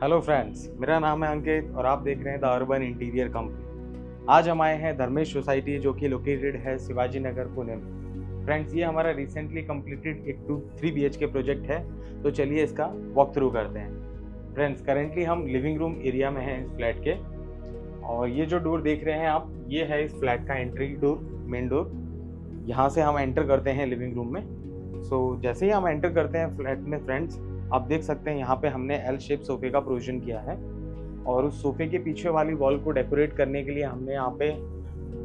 Hello friends, मेरा नाम है अंकित और आप देख रहे हैं द अर्बन इंटीरियर कंपनी। आज हम आए हैं धर्मेश सोसाइटी जो कि लोकेटेड है शिवाजी नगर पुणे में। फ्रेंड्स, ये हमारा रिसेंटली कंप्लीटेड एक 3 BHK प्रोजेक्ट है, तो चलिए इसका वॉक थ्रू करते हैं। फ्रेंड्स, करेंटली हम लिविंग रूम एरिया में हैं इस फ्लैट के, और ये जो डोर देख रहे हैं आप, ये है इस फ्लैट का एंट्री डोर, मेन डोर। यहाँ से हम एंटर करते हैं लिविंग रूम में। जैसे ही हम एंटर करते हैं फ्लैट में फ्रेंड्स, आप देख सकते हैं यहाँ पे हमने एल शेप सोफे का प्रोविजन किया है, और उस सोफे के पीछे वाली वॉल को डेकोरेट करने के लिए हमने यहाँ पे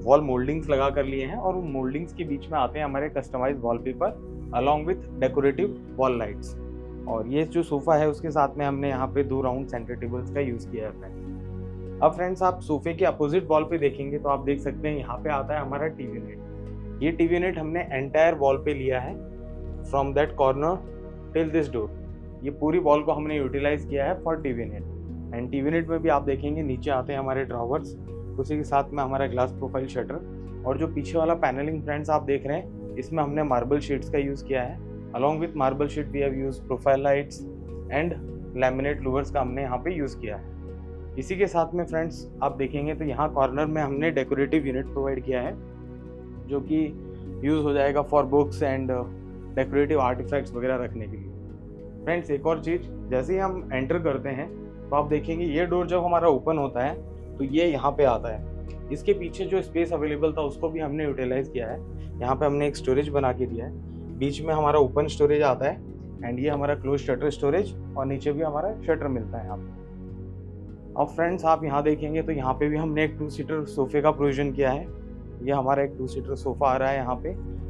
वॉल मोल्डिंग्स लगा कर लिए हैं, और उन मोल्डिंग्स के बीच में आते हैं हमारे customize wallpaper along with decorative wall lights. और ये जो सोफा है उसके साथ में हमने यहाँ पे 2 राउंड सेंटर टेबल्स का यूज किया है फ्रेंड्स। अब फ्रेंड्स, आप सोफे के अपोजिट वॉल पे देखेंगे तो आप देख सकते हैं यहाँ पे आता है हमारा टीवी नेट। ये टीवी नेट हमने एंटायर वॉल पे लिया है, from that corner till this door. ये पूरी वॉल को हमने यूटिलाइज किया है for TV net. And TV net में भी आप देखेंगे नीचे आते हैं हमारे ड्रॉवर्स, उसी के साथ में हमारा ग्लास प्रोफाइल शटर। और जो पीछे वाला पैनलिंग फ्रेंड्स आप देख रहे हैं, इसमें हमने मार्बल शीट्स का यूज़ किया है। Along with marble sheet we have use profile lights and laminate louvers का हमने यहाँ पे यूज़ किया है। इसी के साथ में फ्रेंड्स आप देखेंगे तो यहाँ कॉर्नर में हमने डेकोरेटिव यूनिट प्रोवाइड किया है, जो कि यूज़ हो जाएगा for books and decorative artifacts वगैरह रखने के लिए। फ्रेंड्स, एक और चीज़, जैसे ही हम एंटर करते हैं तो आप देखेंगे ये डोर जब हमारा ओपन होता है तो ये यहाँ पे आता है। इसके पीछे जो स्पेस अवेलेबल था उसको भी हमने यूटिलाइज किया है। यहाँ पे हमने एक स्टोरेज बना के दिया है, बीच में हमारा ओपन स्टोरेज आता है, एंड ये हमारा क्लोज शटर स्टोरेज, और नीचे भी हमारा शटर मिलता है यहाँ पे। अब फ्रेंड्स, आप यहाँ देखेंगे तो यहाँ पे भी हमने एक 2 सीटर सोफे का प्रोविजन किया है। ये हमारा एक 2 सीटर सोफा आ रहा है यहाँ पे,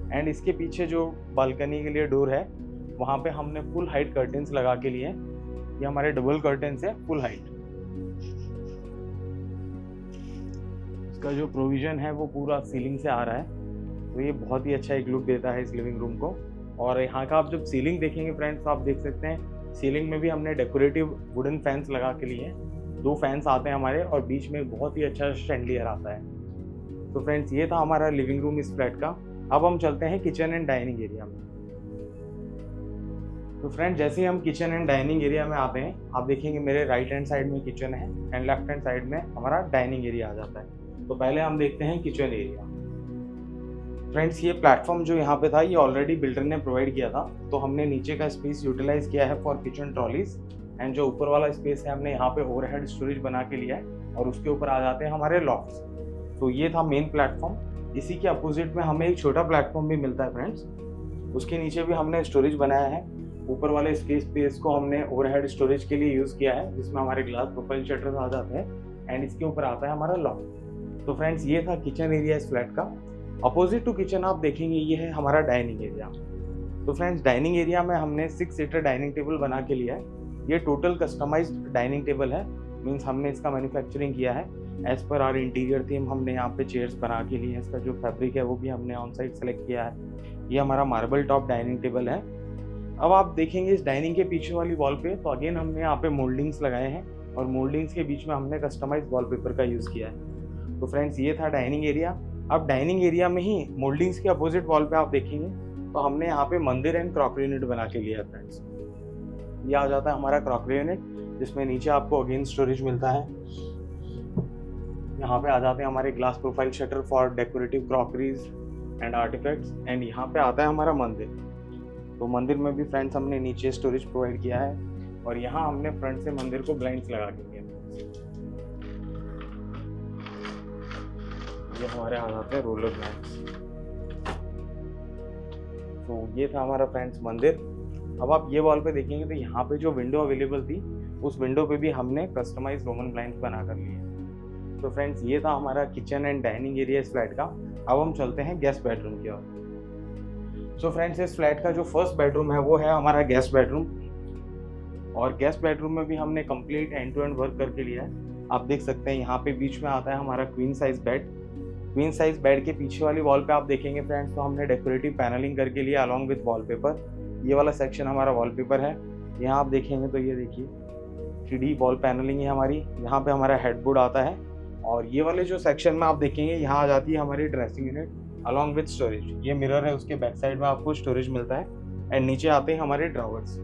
एंड इसके पीछे जो बालकनी के लिए डोर है वहाँ पे हमने फुल हाइट कर्टेंस लगा के लिए। ये हमारे डबल कर्टेंस है फुल हाइट। इसका जो प्रोविजन है वो पूरा सीलिंग से आ रहा है, तो ये बहुत ही अच्छा एक लुक देता है इस लिविंग रूम को। और यहाँ का आप जब सीलिंग देखेंगे फ्रेंड्स तो आप देख सकते हैं सीलिंग में भी हमने डेकोरेटिव वुडन फैंस लगा के लिए। 2 फैंस आते हैं हमारे, और बीच में बहुत ही अच्छा शैंडलियर आता है। तो फ्रेंड्स, ये था हमारा लिविंग रूम इस फ्लैट का। अब हम चलते हैं किचन एंड डाइनिंग एरिया में। तो फ्रेंड, जैसे ही हम किचन एंड डाइनिंग एरिया में आते हैं, आप देखेंगे मेरे राइट हैंड साइड में किचन है एंड लेफ्ट हैंड साइड में हमारा डाइनिंग एरिया आ जाता है। तो पहले हम देखते हैं किचन एरिया। फ्रेंड्स, ये प्लेटफॉर्म जो यहाँ पे था ये ऑलरेडी बिल्डर ने प्रोवाइड किया था, तो हमने नीचे का स्पेस यूटिलाइज किया है फॉर किचन ट्रॉलीज, एंड जो ऊपर वाला स्पेस है हमने यहाँ पे ओवरहेड स्टोरेज बना के लिया है, और उसके ऊपर आ जाते हैं हमारे लॉफ्ट्स। तो ये था मेन प्लेटफॉर्म। इसी के अपोजिट में हमें एक छोटा प्लेटफॉर्म भी मिलता है फ्रेंड्स, उसके नीचे भी हमने स्टोरेज बनाया है। ऊपर वाले स्पेस को हमने ओवरहेड स्टोरेज के लिए यूज़ किया है, जिसमें हमारे ग्लास प्रोफाइल शटर्स आ जाते हैं, एंड इसके ऊपर आता है हमारा लॉफ्ट। तो फ्रेंड्स, ये था किचन एरिया इस फ्लैट का। अपोजिट टू किचन आप देखेंगे ये है हमारा डाइनिंग एरिया। तो फ्रेंड्स, डाइनिंग एरिया में हमने 6 सीटर डाइनिंग टेबल बना के लिया है। ये टोटल कस्टमाइज्ड डाइनिंग टेबल है, मीन्स हमने इसका मैन्युफैक्चरिंग किया है as per hour interior theme. हमने यहाँ पे चेयर्स बना के लिए, इसका जो फैब्रिक है वो भी हमने ऑन साइड सेलेक्ट किया है। ये हमारा मार्बल टॉप डाइनिंग टेबल है। अब आप देखेंगे इस डाइनिंग के पीछे वाली वॉल पे, तो अगेन हमने यहाँ पे मोल्डिंग्स लगाए हैं, और मोल्डिंग्स के बीच में हमने कस्टमाइज वॉलपेपर का यूज़ किया है। तो फ्रेंड्स, ये था डाइनिंग एरिया। अब डाइनिंग एरिया में ही मोल्डिंग्स के अपोजिट वॉल पे आप देखेंगे तो हमने यहाँ पे मंदिर एंड क्रॉकरी यूनिट बना के लिया है फ्रेंड्स। ये आ जाता है हमारा क्रॉकरी यूनिट, जिसमें नीचे आपको अगेन स्टोरेज मिलता है। यहाँ पे आ जाते हैं हमारे glass profile shutter for decorative crockeries and artifacts, and यहाँ पे आता है हमारा मंदिर। तो मंदिर में भी फ्रेंड्स हमने नीचे स्टोरेज प्रोवाइड किया है, और यहाँ हमने फ्रंट से मंदिर को ब्लाइंड्स लगा के दिए। ये हमारे आ जाते हैं रोलर ब्लाइंड्स। तो ये था हमारा फ्रेंड्स मंदिर। अब आप ये वॉल पे देखेंगे तो यहाँ पे जो विंडो अवेलेबल थी उस विंडो पे भी हमने कस्टमाइज रोमन ब्लाइंड्स बना कर लिए। तो फ्रेंड्स, ये था हमारा किचन एंड डाइनिंग एरिया इस फ्लैट का। अब हम चलते हैं गेस्ट बेडरूम की ओर। सो फ्रेंड्स, इस फ्लैट का जो फर्स्ट बेडरूम है वो है हमारा गेस्ट बेडरूम, और गेस्ट बेडरूम में भी हमने complete end to end work करके लिया है। आप देख सकते हैं यहाँ पे बीच में आता है हमारा queen size bed. Queen size bed के पीछे वाली वॉल पे आप देखेंगे फ्रेंड्स तो हमने डेकोरेटिव पैनलिंग करके लिया अलॉन्ग विथ वॉलपेपर। ये वाला सेक्शन हमारा वॉलपेपर है। यहाँ आप देखेंगे तो ये देखिए 3D वॉल पैनलिंग है हमारी। यहाँ पे हमारा हेडबोर्ड आता है, और ये वाले जो सेक्शन में आप देखेंगे यहाँ आ जाती है हमारी dressing unit along with storage. ये मिरर है, उसके बैक साइड में आपको स्टोरेज मिलता है, एंड नीचे आते हैं हमारे ड्रॉवर्स।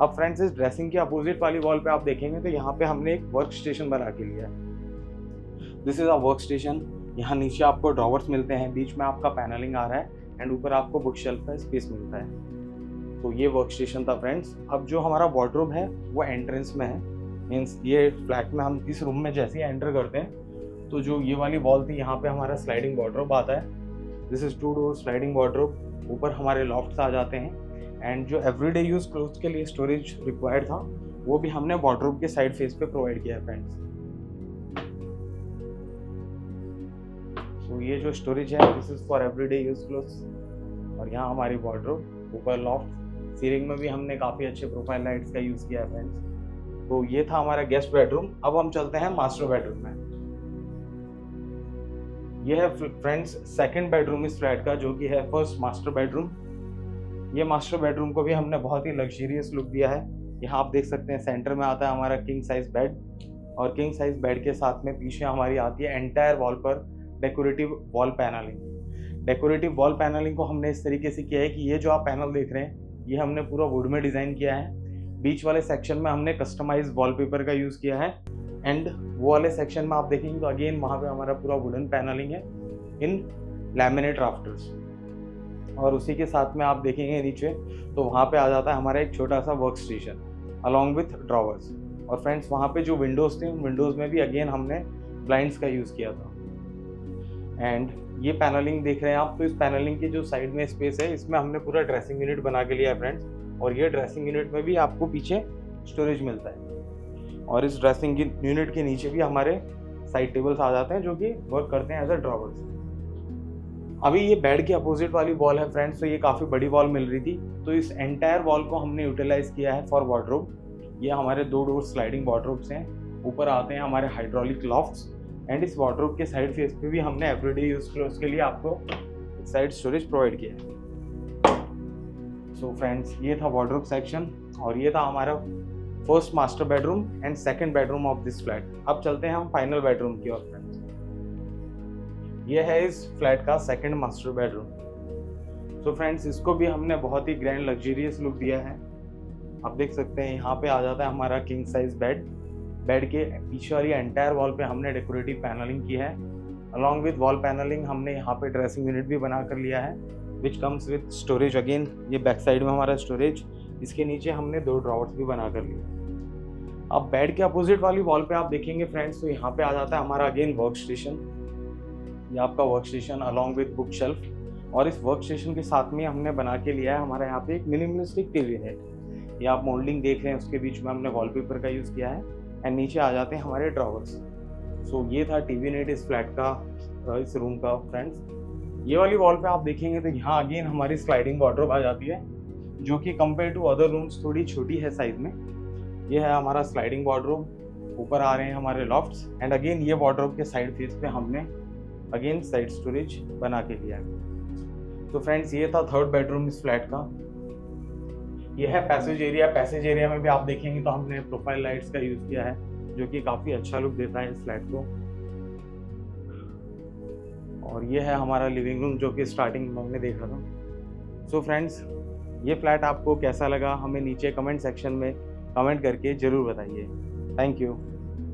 अब फ्रेंड्स इस ड्रेसिंग के अपोजिट वाली वॉल पे आप देखेंगे तो यहाँ पे हमने एक वर्क स्टेशन बना के लिया है। This is a work station. यहाँ नीचे आपको ड्रॉवर्स मिलते हैं, बीच में आपका पैनलिंग आ रहा है एंड ऊपर आपको बुक शेल्फ का स्पेस मिलता है। तो ये वर्क स्टेशन था फ्रेंड्स। अब जो हमारा वार्डरोब है वो एंट्रेंस में है, मीन्स ये फ्लैट में हम इस रूम में जैसे ही एंटर करते हैं तो जो ये वाली वॉल थी यहाँ पे हमारा स्लाइडिंग वार्डरोब आता है। This is 2 door sliding wardrobe. ऊपर हमारे लॉफ्ट्स आ जाते हैं एंड जो एवरीडे यूज क्लोथ्स के लिए स्टोरेज रिक्वायर्ड था वो भी हमने वार्डरोब के साइड फेस पे प्रोवाइड किया है फ्रेंड्स। तो ये जो स्टोरेज है this is for everyday use clothes. और यहाँ हमारी वार्डरोब, ऊपर लॉफ्ट, सीलिंग में भी हमने काफ़ी अच्छे प्रोफाइल लाइट्स का यूज़ किया है फ्रेंड्स। तो ये था हमारा गेस्ट बेडरूम। अब हम चलते हैं मास्टर बेडरूम में। यह है फ्रेंड्स सेकंड बेडरूम इस फ्लैट का, जो कि है फर्स्ट मास्टर बेडरूम। ये मास्टर बेडरूम को भी हमने बहुत ही लग्जरियस लुक दिया है। यहाँ आप देख सकते हैं सेंटर में आता है हमारा किंग साइज बेड, और किंग साइज बेड के साथ में पीछे हमारी आती है एंटायर वॉल पर decorative wall panelling. Decorative wall panelling को हमने इस तरीके से किया है कि ये जो आप पैनल देख रहे हैं ये हमने पूरा वुड में डिज़ाइन किया है। बीच वाले सेक्शन में हमने कस्टमाइज वॉलपेपर का यूज़ किया है एंड वो वाले सेक्शन में आप देखेंगे तो अगेन वहाँ पे हमारा पूरा वुडन पैनलिंग है इन लैमिनेट राफ्टर्स। और उसी के साथ में आप देखेंगे नीचे तो वहाँ पे आ जाता है हमारा एक छोटा सा work station along with drawers. और फ्रेंड्स वहाँ पे जो विंडोज़ थे उन विंडोज़ में भी अगेन हमने ब्लाइंड्स का यूज़ किया था। एंड ये पैनलिंग देख रहे हैं आप, तो इस पैनलिंग के जो साइड में स्पेस है इसमें हमने पूरा ड्रेसिंग यूनिट बना के लिया है फ्रेंड्स। और ये ड्रेसिंग यूनिट में भी आपको पीछे स्टोरेज मिलता है। और इस ड्रेसिंग यूनिट के नीचे भी हमारे साइड टेबल्स आ जाते हैं जो कि वर्क करते हैं एज अ ड्रॉवर्स। अभी ये बेड के अपोजिट वाली वॉल है फ्रेंड्स, तो ये काफ़ी बड़ी वॉल मिल रही थी, तो इस एंटायर वॉल को हमने यूटिलाइज किया है फॉर वार्डरोब। ये हमारे 2 डोर स्लाइडिंग वार्डरोब्स हैं। ऊपर आते हैं हमारे हाइड्रोलिक लॉफ्ट्स एंड इस वार्डरोब के साइड फेस पे भी हमने एवरीडे यूज क्लोथ्स के लिए आपको साइड स्टोरेज प्रोवाइड किया है। सो फ्रेंड्स ये था वार्डरोब सेक्शन और ये था हमारा first master bedroom and second bedroom of this flat. अब चलते हैं हम फाइनल बेडरूम की ओर फ्रेंड्स। ये है इस फ्लैट का second master bedroom. So friends इसको भी हमने बहुत ही ग्रैंड लग्जरियस लुक दिया है। आप देख सकते हैं यहाँ पे आ जाता है हमारा किंग साइज बेड। बेड के पीछे वाली एंटायर वॉल पे हमने डेकोरेटिव पैनलिंग की है। अलॉन्ग विद वॉल पैनलिंग हमने यहाँ पे ड्रेसिंग यूनिट भी बना कर लिया है which comes with storage. Again ये बैक साइड में हमारा स्टोरेज, इसके नीचे हमने 2 ड्रॉवर्स भी बना कर लिए। अब बेड के अपोजिट वाली वॉल पे आप देखेंगे फ्रेंड्स तो यहाँ पे आ जाता है हमारा अगेन वर्क स्टेशन। ये आपका work station along with book shelf. और इस वर्क स्टेशन के साथ में हमने बना के लिया है हमारे यहाँ पे एक मिनिमलिस्टिक टीवी यूनिट। ये आप मोल्डिंग देख रहे हैं, उसके बीच में हमने वॉलपेपर का यूज़ किया है एंड नीचे आ जाते हैं हमारे ड्रॉवर्स। सो ये था टीवी यूनिट इस फ्लैट का, इस रूम का फ्रेंड्स। ये वाली वॉल पे आप देखेंगे तो यहाँ अगेन हमारी स्लाइडिंग वार्डरोब आ जाती है जो कि कंपेयर टू अदर रूम्स थोड़ी छोटी है साइज में। ये है हमारा स्लाइडिंग वार्डरोब। ऊपर आ रहे हैं हमारे लॉफ्ट्स एंड अगेन ये वार्डरोब के साइड फेस पे हमने अगेन साइड स्टोरेज बना के लिया है। तो फ्रेंड्स ये था थर्ड बेडरूम इस फ्लैट का। ये है पैसेज एरिया। पैसेज एरिया में भी आप देखेंगे तो हमने प्रोफाइल लाइट्स का यूज किया है जो कि काफी अच्छा लुक देता है इस फ्लैट को। और ये है हमारा लिविंग रूम जो कि स्टार्टिंग में हमने देखा था। सो फ्रेंड्स ये फ्लैट आपको कैसा लगा हमें नीचे कमेंट सेक्शन में कमेंट करके जरूर बताइए। Thank you.